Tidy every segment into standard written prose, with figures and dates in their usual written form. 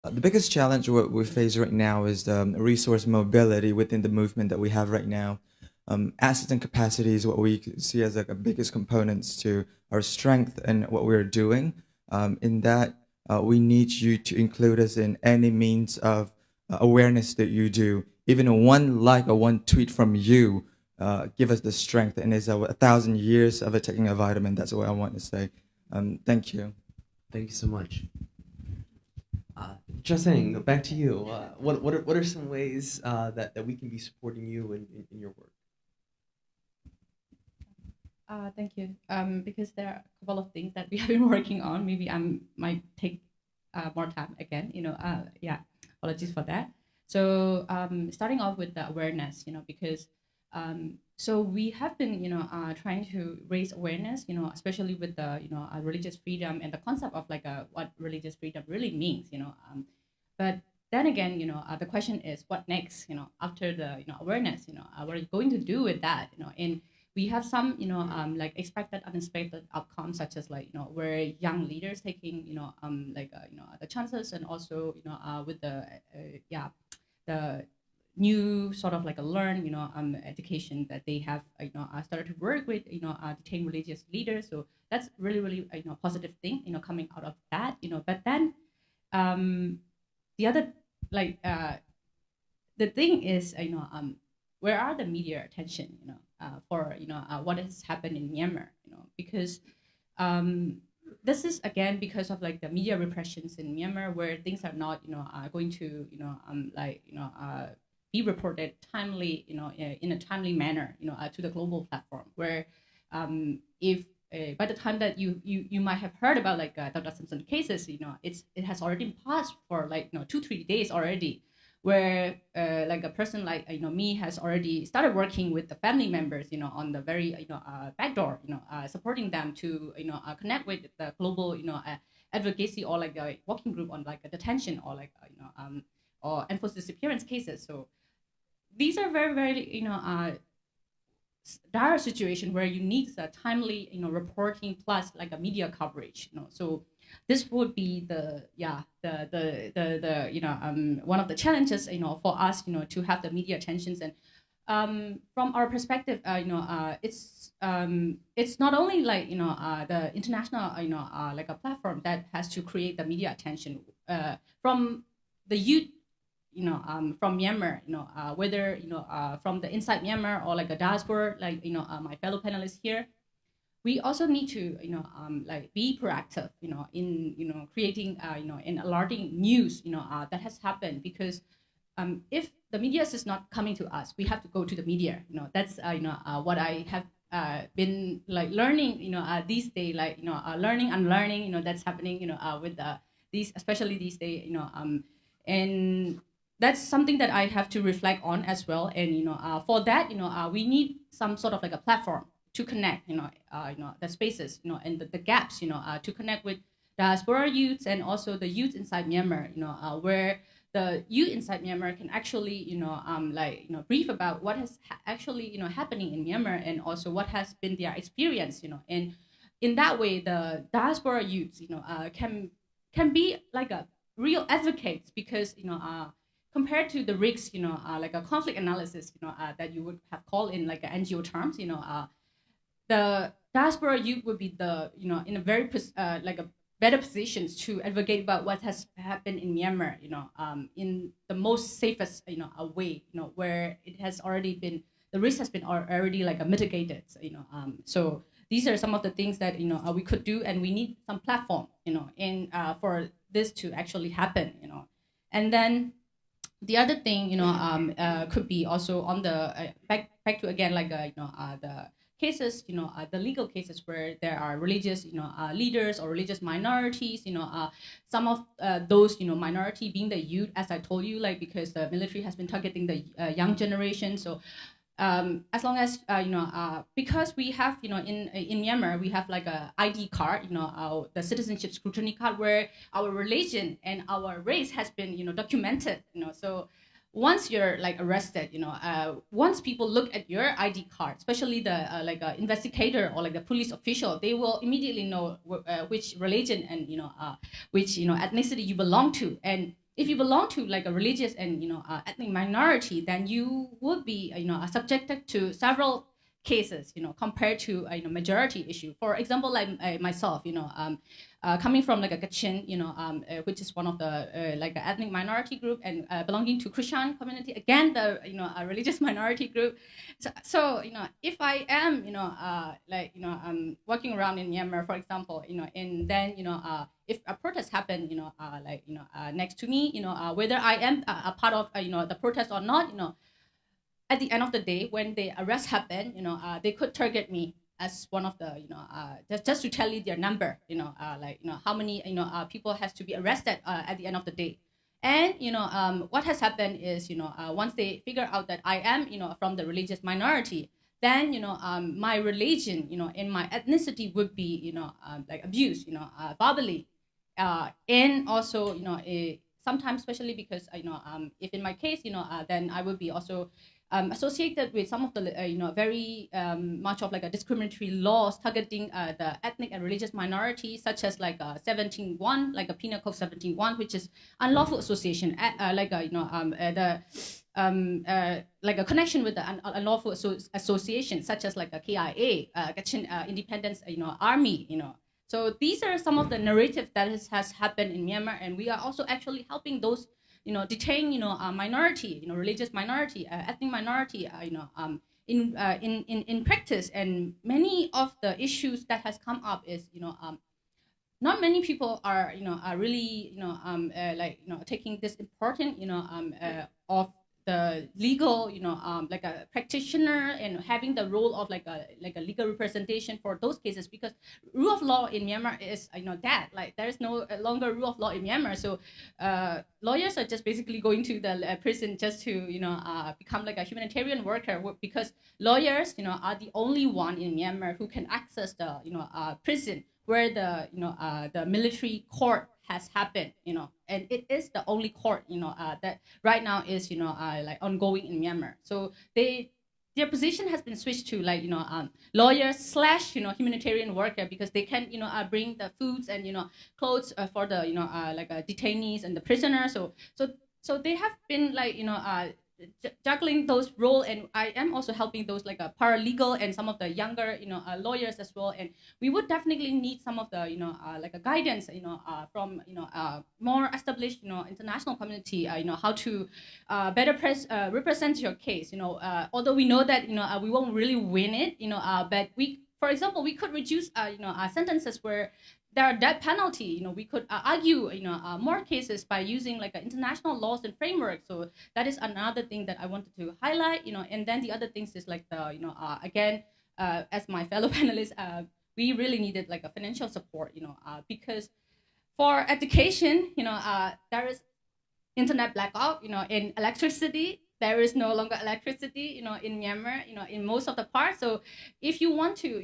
The biggest challenge what we face right now is resource mobility within the movement that we have right now. Assets and capacity is what we see as like the biggest components to our strength and what we're doing. In that, we need you to include us in any means of awareness that you do. Even a one like or one tweet from you give us the strength, and it's 1,000 years of taking a vitamin. That's what I want to say. Thank you. Thank you so much. Just saying, back to you. What are some ways that we can be supporting you in your work? Thank you. Because there are a couple of things that we have been working on. Maybe I might take more time again. Yeah. Apologies for that. So starting off with the awareness. Because so we have been trying to raise awareness. Especially with the religious freedom and the concept of like what religious freedom really means. But then again, the question is what next? After the awareness, what are you going to do with that? And we have some like expected unexpected outcomes, such as like where young leaders taking the chances, and also with the the new sort of like a learn education that they have started to work with detained religious leaders. So that's really positive thing coming out of that. But then the other like the thing is where are the media attention for what has happened in Myanmar, because this is again because of like the media repressions in Myanmar, where things are not going to be reported timely in a timely manner to the global platform, where if by the time that you might have heard about like Dr. Simpson cases, it has already passed for like 2-3 days already, where like a person like me has already started working with the family members on the very back door, supporting them to connect with the global advocacy, or like a working group on like a detention, or like or enforced disappearance cases. So these are very dire situation where you need a timely reporting plus like a media coverage. So this would be the one of the challenges for us to have the media attentions. And from our perspective, it's not only like the international like a platform that has to create the media attention from the youth from Myanmar, whether from the inside Myanmar or like a diaspora, like my fellow panelists here. We also need to like be proactive in creating and alerting news that has happened, because if the media is not coming to us, we have to go to the media. That's what I have been like learning these days, like learning, unlearning, that's happening with these, especially these days, and that's something that I have to reflect on as well. And for that, we need some sort of like a platform to connect, the spaces, and the gaps, to connect with diaspora youths and also the youth inside Myanmar, where the youth inside Myanmar can actually, brief about what has actually, happening in Myanmar, and also what has been their experience, and in that way, the diaspora youths, can be like a real advocates, because compared to the risks, like a conflict analysis, that you would have called in like NGO terms, the diaspora youth would be the in a very like a better positions to advocate about what has happened in Myanmar, in the most safest way, where it has already been, the risk has been already like mitigated, so these are some of the things that we could do, and we need some platform, in for this to actually happen, and then the other thing could be also on the back to again like the cases, the legal cases where there are religious leaders or religious minorities, some of those minority being the youth, as I told you, like because the military has been targeting the young generation. So as long as because we have in Myanmar we have like a ID card, the citizenship scrutiny card, where our religion and our race has been documented, so once you're like arrested, once people look at your ID card, especially the like investigator or like the police official, they will immediately know which religion and which ethnicity you belong to. And if you belong to like a religious and ethnic minority, then you would be subjected to several cases, compared to majority issue. For example, like myself, coming from like a Kachin, which is one of the like a ethnic minority group, and belonging to Christian community, again the a religious minority group. So if I am walking around in Myanmar, for example, and then if a protest happened, next to me, whether I am a part of the protest or not, at the end of the day, when the arrest happened, they could target me as one of the, just to tell you their number, how many, people has to be arrested at the end of the day. And, what has happened is, once they figure out that I am, from the religious minority, then, my religion, and my ethnicity would be, like abused, verbally. And also, sometimes, especially because, if in my case, then I would be also associated with some of the very much of like a discriminatory laws targeting the ethnic and religious minorities, such as like 17.1, like a Penal Code 17.1, which is unlawful association, like like a connection with the unlawful association, such as like a KIA, Kachin Independence, Army, So these are some of the narrative that has happened in Myanmar, and we are also actually helping those detain, minority, religious minority, ethnic minority, in practice. And many of the issues that has come up is, not many people are, are really, taking this important, of the legal, like a practitioner, and having the role of like a legal representation for those cases, because rule of law in Myanmar is dead. Like there is no longer rule of law in Myanmar. So lawyers are just basically going to the prison just to become like a humanitarian worker, because lawyers are the only one in Myanmar who can access the prison where the military court has happened, and it is the only court, that right now is, like ongoing in Myanmar. So their position has been switched to like, lawyers / humanitarian worker, because they can, bring the foods and, clothes for the, like detainees and the prisoners. So they have been like, juggling those roles, and I am also helping those like a paralegal and some of the younger lawyers as well. And we would definitely need some of the like a guidance from more established international community, how to better represent your case. Although we know that we won't really win it, but we, for example, we could reduce sentences where there are death penalty. We could argue more cases by using like international laws and framework. So that is another thing that I wanted to highlight. And then the other things is like the again, as my fellow panelists, we really needed like a financial support. Because for education, there is internet blackout. In electricity, there is no longer electricity, in Myanmar, in most of the parts. So if you want to,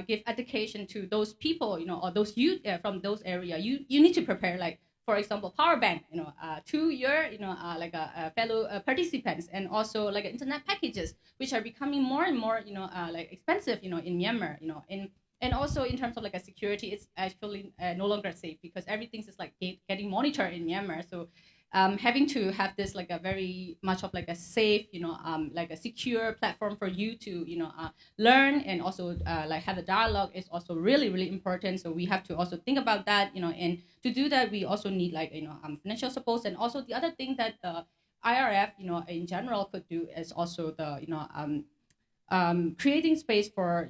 give education to those people, or those youth from those areas, you need to prepare, like, for example, power bank, to your, like fellow participants, and also like internet packages, which are becoming more and more, like expensive, in Myanmar, and also in terms of like a security, it's actually no longer safe, because everything's just like getting monitored in Myanmar. So having to have this like a very much of like a safe, like a secure platform for you to, learn, and also like have a dialogue is also really, really important. So we have to also think about that, and to do that, we also need like, financial support. And also the other thing that the IRF, in general could do is also the, creating space for,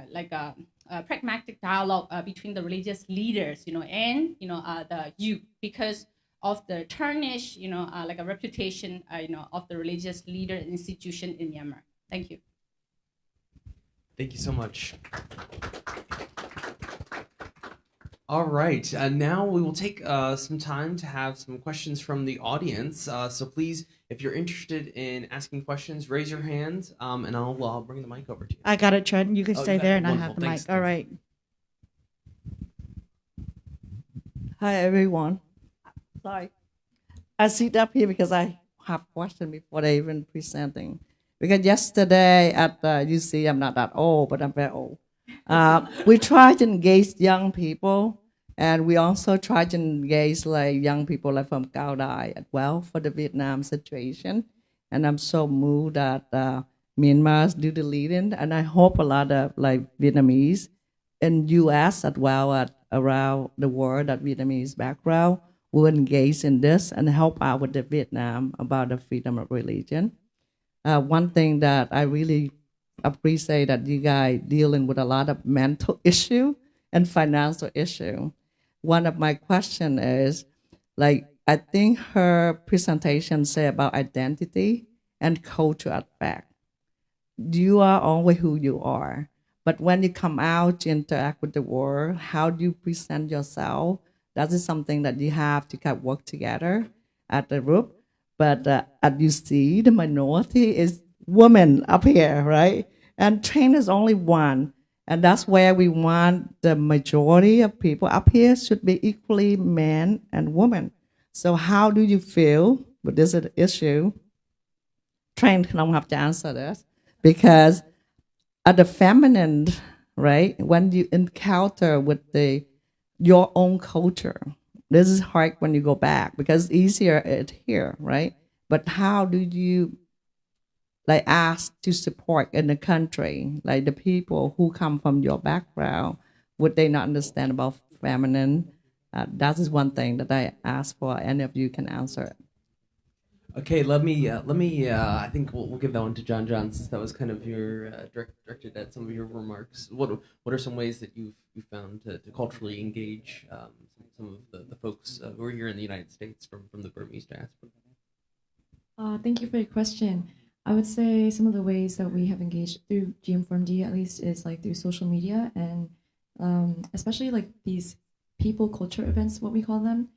like a pragmatic dialogue between the religious leaders, and, the youth, because of the tarnish, like a reputation, of the religious leader institution in Myanmar. Thank you. Thank you so much. All right, now we will take some time to have some questions from the audience. So please, if you're interested in asking questions, raise your hand, and I'll bring the mic over to you. I got it, Trent. You can Oh, stay you got there, it. and I Wonderful. have the Thanks, mic. All thanks. right. Hi, everyone. Sorry. I sit up here because I have questions before they even presenting. Because yesterday at you see, I'm not that old, but I'm very old. We try to engage young people And we also try to engage like young people like from Cao Dai as well for the Vietnam situation. And I'm so moved that Myanmar's do the leading, and I hope a lot of like Vietnamese in U.S. as well as around the world that Vietnamese background will engage in this and help out with the Vietnam about the freedom of religion. One thing that I really appreciate that you guys dealing with a lot of mental issue and financial issue. One of my question is, like, I think her presentation say about identity and culture aspect. You are always who you are, but when you come out to interact with the world, how do you present yourself? That is something that you have to kind of work together at the group. But as you see, the minority is women up here, right? And train is only one. And that's where we want the majority of people up here should be equally men and women. So how do you feel with this issue? Train don't have to answer this. Because at the feminine, right, when you encounter with your own culture, this is hard when you go back because it's easier at here, right? But how do you like ask to support in the country, like the people who come from your background, would they not understand about feminine? That is one thing that I ask for. Any of you can answer it. Okay, let me. I think we'll give that one to John. Since that was kind of your directed at some of your remarks. What are some ways that you found to culturally engage some of the folks who are here in the United States from the Burmese diaspora? Thank you for your question. I would say some of the ways that we have engaged through GM4MD at least is like through social media and especially like these people culture events, what we call them.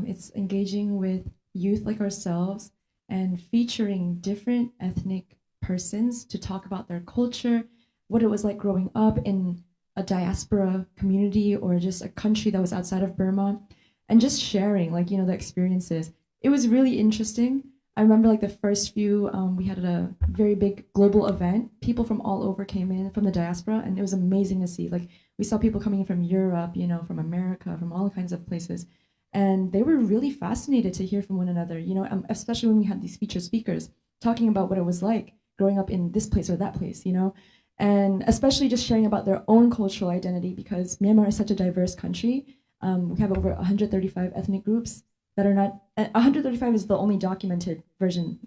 It's engaging with youth like ourselves and featuring different ethnic persons to talk about their culture, what it was like growing up in a diaspora community or just a country that was outside of Burma, and just sharing like, the experiences. It was really interesting. I remember like the first few, we had a very big global event. People from all over came in from the diaspora, and it was amazing to see. Like we saw people coming in from Europe, from America, from all kinds of places. And they were really fascinated to hear from one another, especially when we had these featured speakers talking about what it was like growing up in this place or that place, and especially just sharing about their own cultural identity because Myanmar is such a diverse country. We have over 135 ethnic groups that are not, 135 is the only documented version.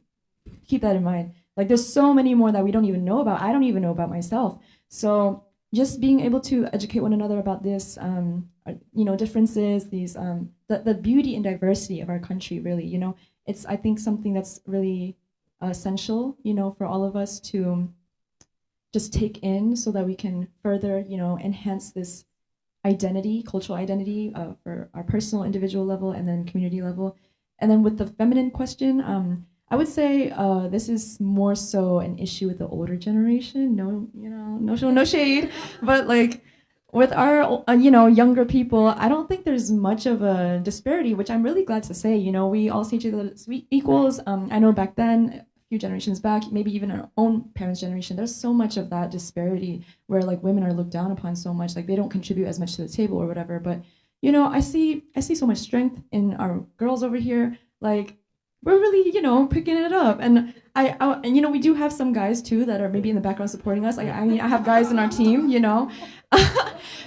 Keep that in mind. Like there's so many more that we don't even know about. I don't even know about myself. So just being able to educate one another about this, differences, these, the beauty and diversity of our country, really, it's, I think, something that's really essential, for all of us to just take in so that we can further, enhance this identity, cultural identity for our personal individual level and then community level. And then with the feminine question, I would say this is more so an issue with the older generation. No shade, but like with our younger people, I don't think there's much of a disparity, which I'm really glad to say. We all see each other as equals. I know back then, a few generations back, maybe even our own parents' generation, there's so much of that disparity where like women are looked down upon so much, like they don't contribute as much to the table or whatever. But I see so much strength in our girls over here. Like we're really, picking it up. And and we do have some guys too that are maybe in the background supporting us. Like, I have guys in our team,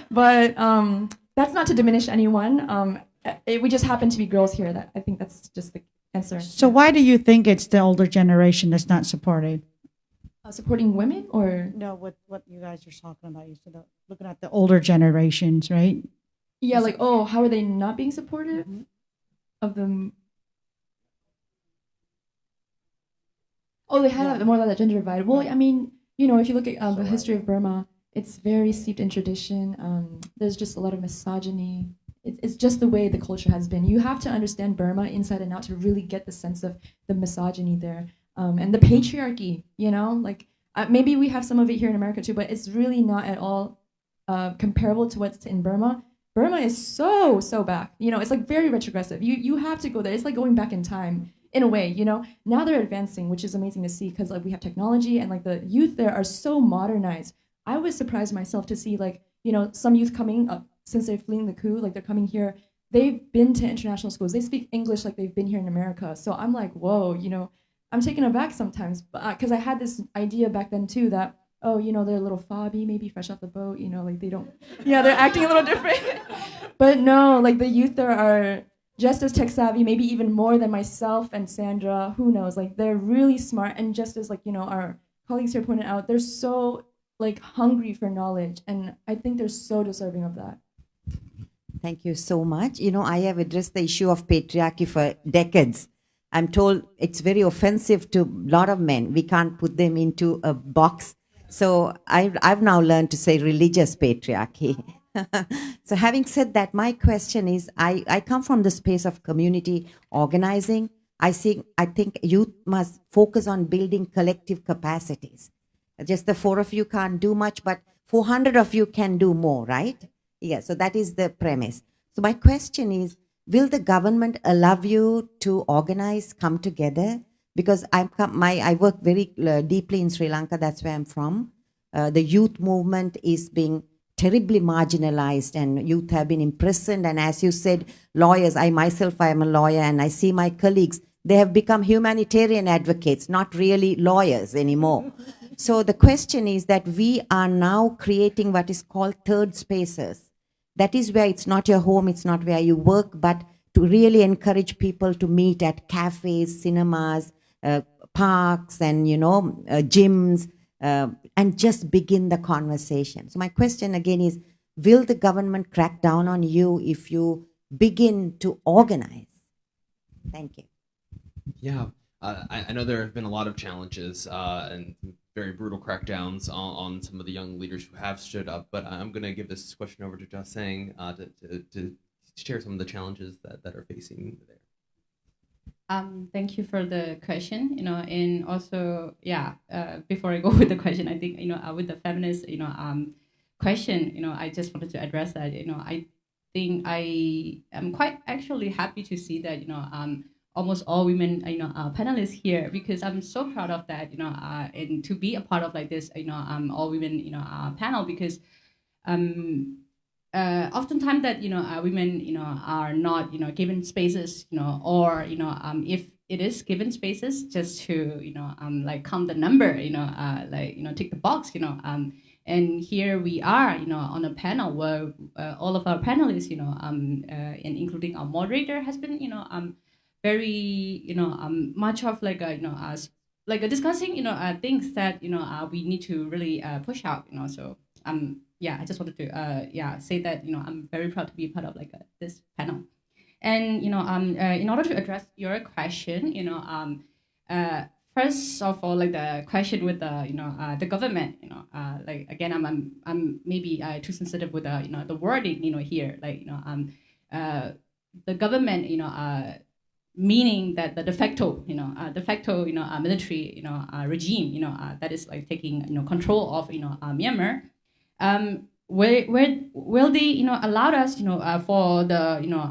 but that's not to diminish anyone. We just happen to be girls here. That I think that's just the answer. So why do you think it's the older generation that's not supporting? Supporting women or? No, what you guys are talking about. You said looking at the older generations, right? Yeah, like, how are they not being supportive of them? Oh, they have more of that gender divide. Well, I mean, if you look at the history of Burma, it's very steeped in tradition. There's just a lot of misogyny. It's just the way the culture has been. You have to understand Burma inside and out to really get the sense of the misogyny there. And the patriarchy, like maybe we have some of it here in America too, but it's really not at all comparable to what's in Burma. Burma is so back. It's like very retrogressive. You have to go there. It's like going back in time. In a way, now they're advancing, which is amazing to see because like we have technology and like the youth there are so modernized. I was surprised myself to see like, some youth coming up since they're fleeing the coup, like they're coming here, they've been to international schools. They speak English like they've been here in America. So I'm like, whoa, you know, I'm taken aback sometimes, because I had this idea back then too that, oh, you know, they're a little fobby, maybe fresh off the boat, you know, like they don't, yeah, they're acting a little different. But no, like the youth there are just as tech savvy, maybe even more than myself and Sandra, who knows, like they're really smart, and just as like, you know, our colleagues here pointed out, they're so like hungry for knowledge, and I think they're so deserving of that. Thank you so much. You know, I have addressed the issue of patriarchy for decades. I'm told it's very offensive to a lot of men. We can't put them into a box. So I've now learned to say religious patriarchy. So having said that, my question is, I come from the space of community organizing. I think youth must focus on building collective capacities. Just the 4 of you can't do much, but 400 of you can do more, right? Yeah, so that is the premise. So my question is, will the government allow you to organize, come together? Because I work very deeply in Sri Lanka, that's where I'm from. The youth movement is being terribly marginalized, and youth have been imprisoned. And as you said, lawyers, I myself, I am a lawyer, and I see my colleagues, they have become humanitarian advocates, not really lawyers anymore. So the question is that we are now creating what is called third spaces. That is where it's not your home, it's not where you work, but to really encourage people to meet at cafes, cinemas, parks, and, you know, gyms, and just begin the conversation. So my question again is, will the government crack down on you if you begin to organize? Thank you. Yeah, I know there have been a lot of challenges and very brutal crackdowns on some of the young leaders who have stood up, but I'm going to give this question over to Jasang to share some of the challenges that are facing there. Thank you for the question, you know, and also, yeah, before I go with the question, I think, you know, with the feminist, you know, question, you know, I just wanted to address that, you know, I think I am quite actually happy to see that, you know, almost all women, you know, panelists here, because I'm so proud of that, you know, and to be a part of like this, you know, all women, you know, panel, because oftentimes that, you know, women, you know, are not, you know, given spaces, you know, or, you know, if it is given spaces, just to, you know, like count the number, you know, like, you know, tick the box, you know, and here we are, you know, on a panel where all of our panelists, you know, and including our moderator has been, you know, very, you know, much of like a, you know, like a discussing, you know, things that, you know, we need to really push out, you know. So yeah, I just wanted to yeah, say that, you know, I'm very proud to be part of like this panel. And, you know, in order to address your question, you know, first of all, like the question with the, you know, the government, you know, like again, I'm maybe too sensitive with the, you know, the wording, you know, here, like, you know, the government, you know, meaning that the de facto, you know, military, you know, regime, you know, that is like taking, you know, control of, you know, Myanmar. Where will they, you know, allow us, you know, for the, you know,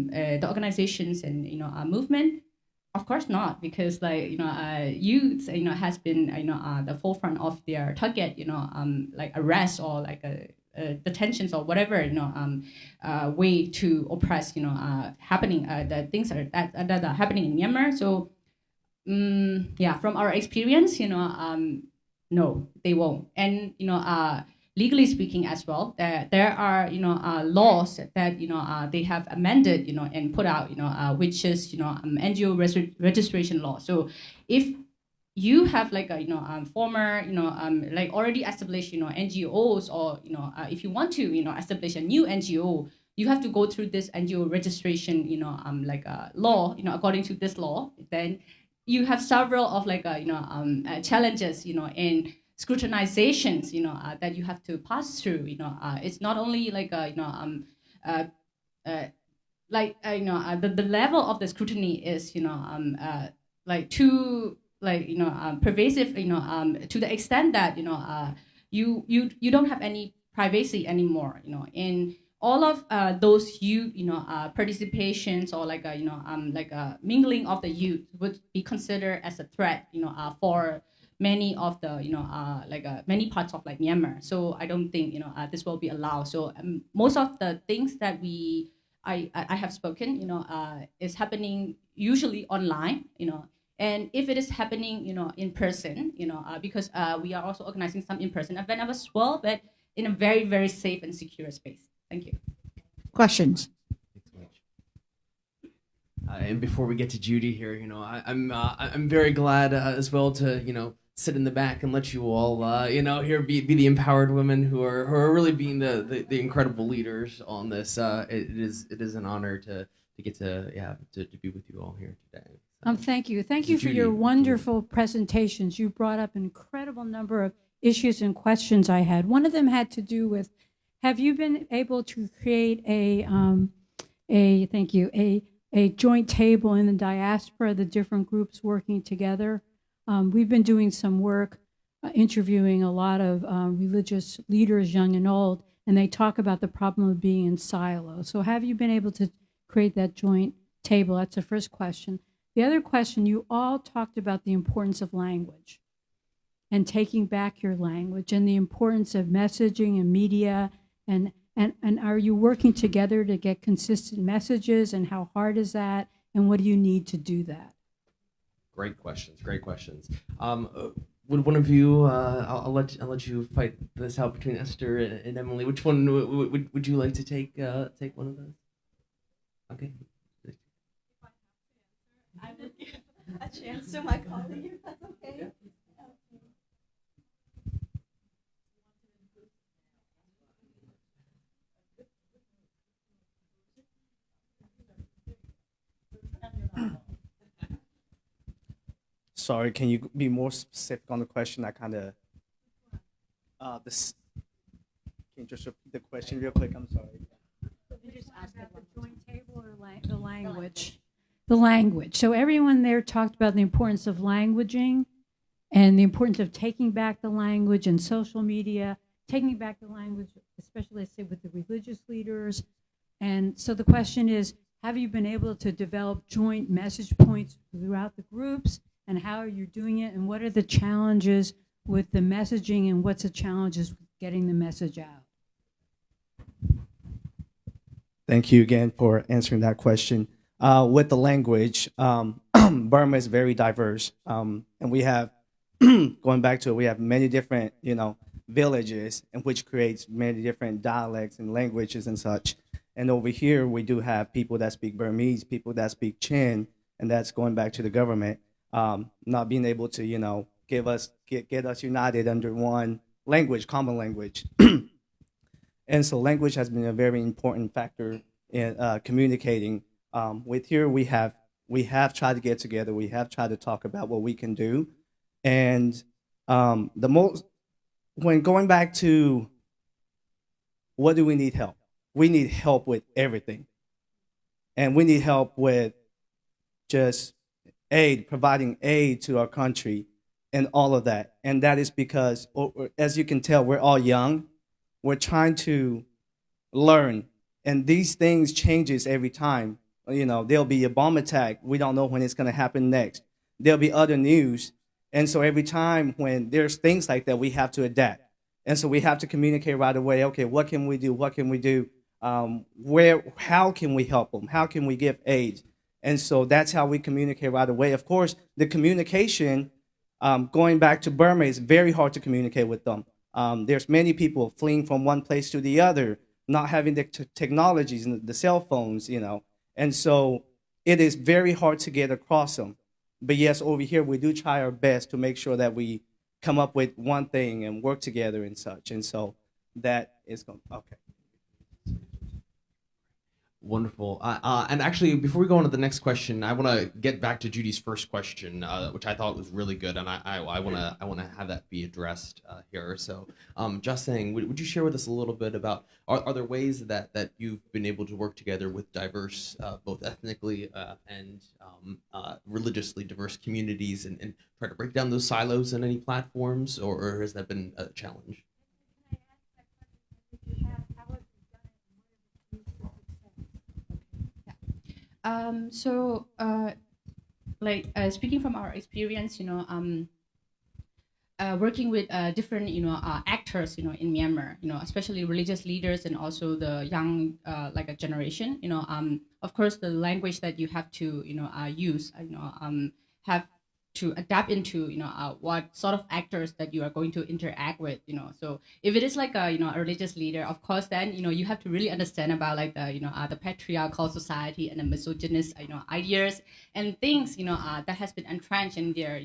the organizations and, you know, movement? Of course not, because like, you know, youth, you know, has been, you know, the forefront of their target, you know, like arrest or like detentions or whatever, you know, way to oppress, you know, happening, the things that are happening in Myanmar. So, yeah, from our experience, you know, no, they won't. And, you know, legally speaking as well, there are, you know, laws that, you know, they have amended, you know, and put out, you know, which is, you know, NGO registration law. So if you have like a, you know, former, you know, like already established, you know, NGOs, or, you know, if you want to, you know, establish a new NGO, you have to go through this NGO registration, you know, like a law, you know, according to this law. Then you have several of like, you know, challenges, you know, and scrutinizations, you know, that you have to pass through, you know. It's not only like, you know, like, you know, the level of the scrutiny is, you know, like too, like, you know, pervasive, you know, to the extent that, you know, you don't have any privacy anymore, you know. In all of those youth, you know, participations, or like a, you know, like a mingling of the youth would be considered as a threat, you know, for many of the many parts of like Myanmar. So I don't think this will be allowed. So most of the things that I have spoken is happening usually online. And if it is happening in person, because we are also organizing some in person event as well, but in a very, very safe and secure space. Thank you. Questions? And before we get to Judy here, I'm very glad as well to sit in the back and let you all here be the empowered women who are really being the incredible leaders on this. It is an honor to get to be with you all here today. Thank you. Thank you for your wonderful presentations. You brought up an incredible number of issues and questions I had. One of them had to do with, have you been able to create a joint table in the diaspora, the different groups working together? We've been doing some work interviewing a lot of religious leaders, young and old, and they talk about the problem of being in silos. So have you been able to create that joint table? That's the first question. The other question, you all talked about the importance of language and taking back your language and the importance of messaging and media. And are you working together to get consistent messages, and how hard is that? And what do you need to do that? Great questions. Great questions. Would one of you? I'll let you fight this out between Esther and Emily. Which one would you like to take one of those? Okay. I will give a chance to my colleague, if that's okay. Sorry, can you be more specific on the question? I kind of can you just repeat the question real quick? I'm sorry. You just asked about the joint table or the language. The language. So everyone there talked about the importance of languaging and the importance of taking back the language and social media, taking back the language, especially, let's say, with the religious leaders. And so the question is, have you been able to develop joint message points throughout the groups, and how are you doing it, and what are the challenges with the messaging, and what's the challenges with getting the message out? Thank you again for answering that question. With the language, Burma is very diverse, and we have, going back to it, we have many different, villages, in which creates many different dialects and languages and such. And over here, we do have people that speak Burmese, people that speak Chin, and that's going back to the government, not being able to, get us united under one language, common language. And so language has been a very important factor in communicating. With here, we have tried to get together. We have tried to talk about what we can do, and when going back to what do we need help? We need help with everything, and we need help with just providing aid to our country, and all of that. And that is because, as you can tell, we're all young. We're trying to learn, and these things changes every time. There'll be a bomb attack. We don't know when it's going to happen next. There'll be other news. And so every time when there's things like that, we have to adapt. And so we have to communicate right away. Okay, what can we do? What can we do? How can we help them? How can we give aid? And so that's how we communicate right away. Of course, the communication, going back to Burma, is very hard to communicate with them. There's many people fleeing from one place to the other, not having the technologies and the cell phones, And so it is very hard to get across them. But yes, over here, we do try our best to make sure that we come up with one thing and work together and such. And so that is going, okay. Wonderful. And actually, before we go on to the next question, I want to get back to Judy's first question, which I thought was really good, and I want to have that be addressed here. So, just saying, would you share with us a little bit about are there ways that you've been able to work together with diverse, both ethnically and religiously diverse communities, and try to break down those silos in any platforms, or has that been a challenge? Speaking from our experience, working with different, actors, in Myanmar, especially religious leaders and also the young, like a generation, of course, the language that you have to, use, have to adapt into, what sort of actors that you are going to interact with, So if it is like a, a religious leader, of course, then, you have to really understand about like the, the patriarchal society and the misogynist, ideas and things, that has been entrenched in their,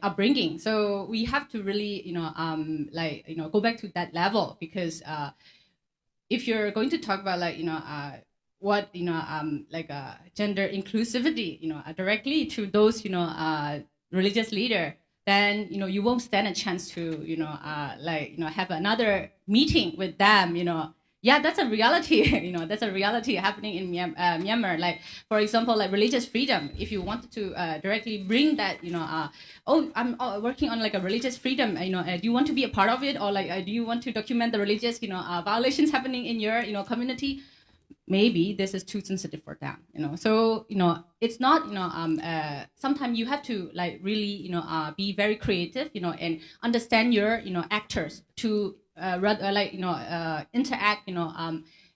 upbringing. So we have to really, go back to that level because if you're going to talk about like, what gender inclusivity directly to those religious leader, then you won't stand a chance to have another meeting with them. Yeah, that's a reality. That's a reality happening in Myanmar. Like, for example, like religious freedom. If you wanted to directly bring that, I'm working on like a religious freedom. Do you want to be a part of it, or like do you want to document the religious, violations happening in your, community? Maybe this is too sensitive for them, So, it's not, sometimes you have to like really, be very creative, and understand your, actors to interact,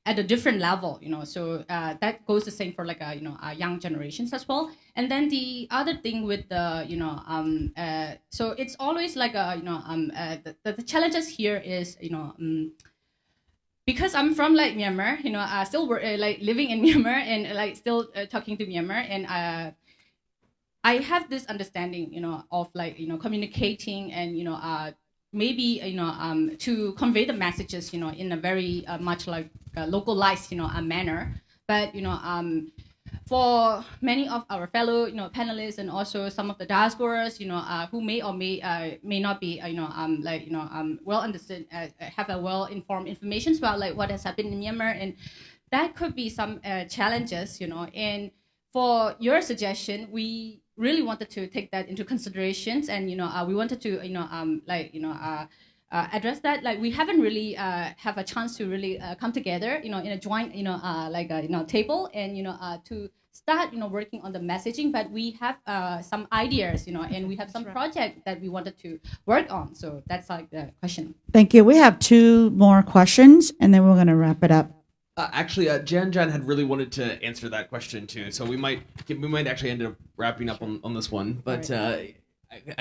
at a different level, So that goes the same for like a young generations as well. And then the other thing with the, so it's always like the challenges here is, because I'm from like Myanmar, I still like living in Myanmar and like still talking to Myanmar, and I have this understanding, of like communicating and maybe to convey the messages, in a very much like localized manner, but for many of our fellow panelists and also some of the diasporas who may or may not be well understood, have a well informed information about like what has happened in Myanmar, and that could be some challenges, and for your suggestion, we really wanted to take that into considerations, and we wanted to address that. Like, we haven't really have a chance to really come together in a joint table and to start working on the messaging, but we have some ideas, and we have some project that we wanted to work on. So that's like the question. Thank you. We have 2 more questions, and then we're going to wrap it up. Actually, Jan had really wanted to answer that question too, so we might actually end up wrapping up on this one. But I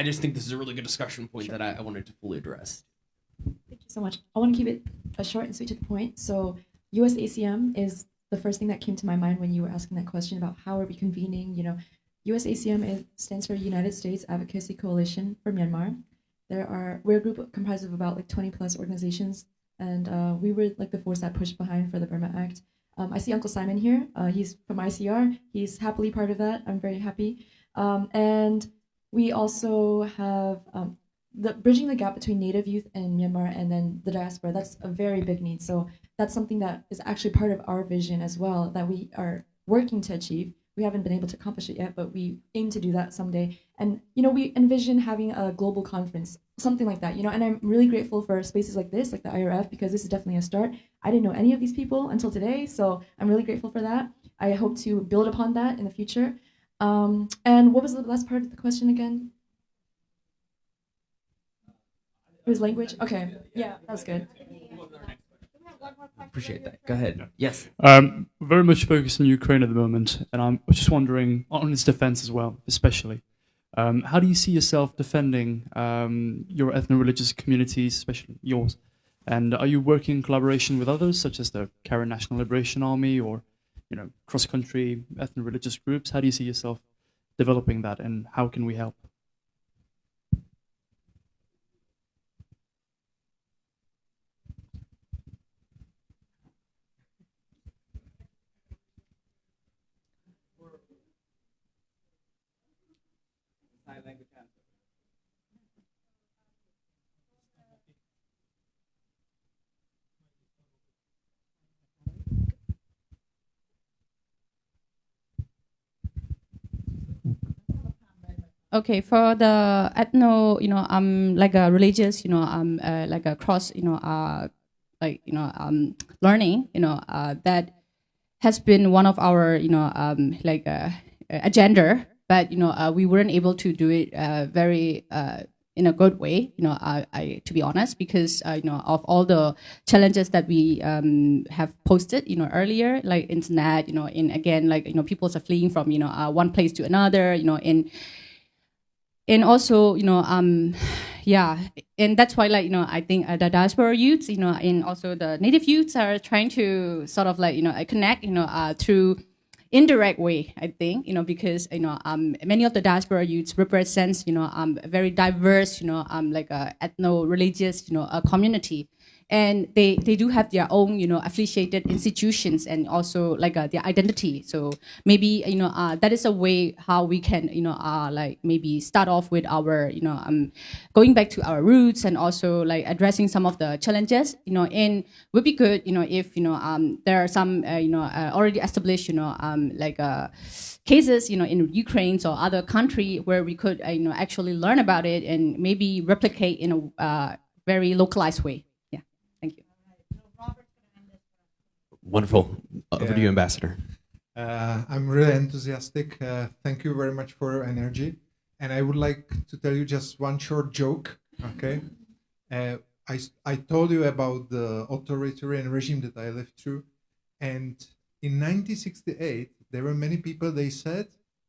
just think this is a really good discussion point that I wanted to fully address. Thank you so much. I want to keep it short and sweet to the point. So USACM is the first thing that came to my mind when you were asking that question about how are we convening. USACM stands for United States Advocacy Coalition for Myanmar. We're a group comprised of about like 20 plus organizations, and we were like the force that pushed behind for the Burma Act. I see Uncle Simon here. He's from ICR. He's happily part of that. I'm very happy. And we also have bridging the gap between Native youth in Myanmar and then the diaspora. That's a very big need. So that's something that is actually part of our vision as well, that we are working to achieve. We haven't been able to accomplish it yet, but we aim to do that someday. And, we envision having a global conference, something like that, and I'm really grateful for spaces like this, like the IRF, because this is definitely a start. I didn't know any of these people until today, so I'm really grateful for that. I hope to build upon that in the future. And what was the last part of the question again? It was language? Okay, yeah, that was good. Appreciate that. Go ahead. Yes. Very much focused on Ukraine at the moment, and I'm just wondering on its defense as well, especially. How do you see yourself defending your ethno-religious communities, especially yours? And are you working in collaboration with others, such as the Karen National Liberation Army or, cross-country ethno-religious groups? How do you see yourself developing that, and how can we help? Okay, for the ethno, like a religious, like a cross, learning, that has been one of our, agenda but we weren't able to do it very in a good way. I to be honest, because of all the challenges that we have posted earlier, like internet, and again, like people are fleeing from one place to another, and also yeah, and that's why I think the diaspora youths, and also the native youths are trying to sort of connect through indirect way, I think, because many of the diaspora youths represents very diverse ethno-religious community, and they do have their own affiliated institutions and also their identity. So maybe that is a way how we can maybe start off with our going back to our roots and also addressing some of the challenges, and would be good if there are some already established cases in Ukraine or other country where we could actually learn about it and maybe replicate in a very localized way. Thank you. Wonderful. Over to you, Ambassador. I'm really enthusiastic. Thank you very much for your energy. And I would like to tell you just one short joke, okay? I told you about the authoritarian regime that I lived through. And in 1968, there were many people, they said,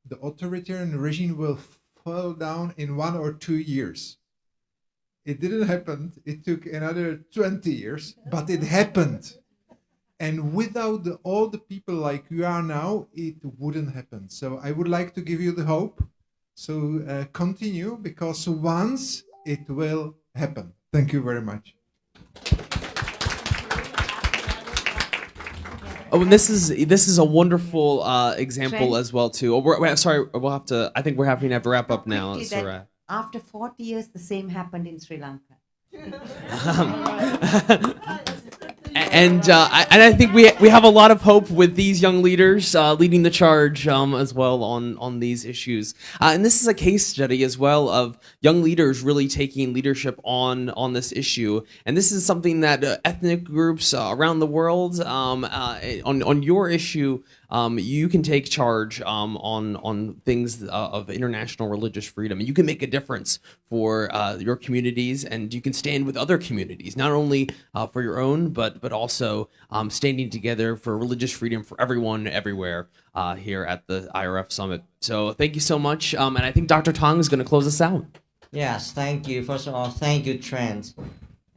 the authoritarian regime will fall down in 1 or 2 years. It didn't happen. It took another 20 years, but it happened. And without all the people like you are now, it wouldn't happen. So I would like to give you the hope. So continue, because once it will happen. Thank you very much. Oh, and this is a wonderful example as well too. Oh, sorry, we'll have to. I think we're having to have to wrap up now. So, after 40 years, the same happened in Sri Lanka. And I think we have a lot of hope with these young leaders leading the charge as well on these issues. And this is a case study as well of young leaders really taking leadership on this issue. And this is something that ethnic groups around the world on your issue. You can take charge on things of international religious freedom, and you can make a difference for your communities, and you can stand with other communities, not only for your own, but also standing together for religious freedom for everyone, everywhere here at the IRF Summit. So thank you so much, and I think Dr. Tong is going to close us out. Yes, thank you. First of all, thank you, Trent.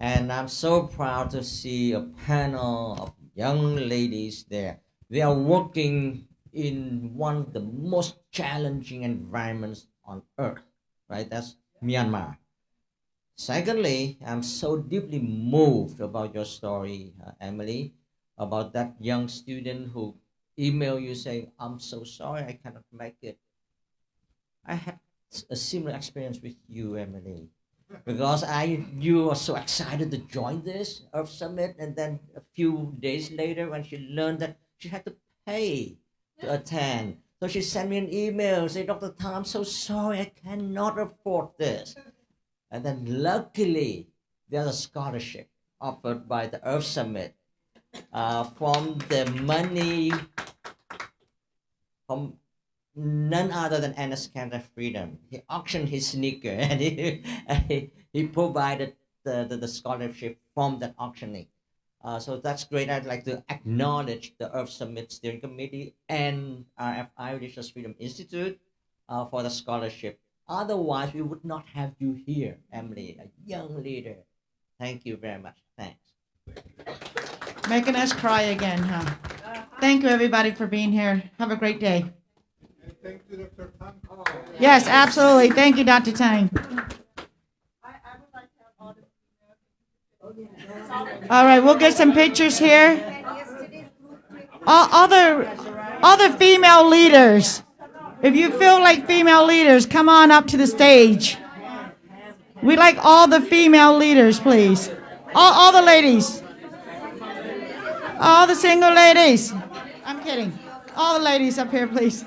And I'm so proud to see a panel of young ladies there. They are working in one of the most challenging environments on earth, right? That's Myanmar. Secondly, I'm so deeply moved about your story, Emily, about that young student who emailed you saying, I'm so sorry, I cannot make it. I had a similar experience with you, Emily, because you were so excited to join this IRF Summit, and then a few days later when she learned that she had to pay to attend. So she sent me an email saying, Dr. Tang, I'm so sorry, I cannot afford this. And then luckily, there's a scholarship offered by the IRF Summit from the money from none other than Ernest Cantor Freedom. He auctioned his sneaker and he provided the scholarship from that auctioning. So that's great. I'd like to acknowledge the IRF Summit Steering Committee and RFI Religious Freedom Institute for the scholarship. Otherwise, we would not have you here, Emily, a young leader. Thank you very much. Thanks. Making us cry again, huh? Thank you, everybody, for being here. Have a great day. Thank you, Dr. Tang. Yes, absolutely. Thank you, Dr. Tang. All right, we'll get some pictures here. Other female leaders. If you feel like female leaders, come on up to the stage. We like all the female leaders, please. All the ladies. All the single ladies. I'm kidding. All the ladies up here, please.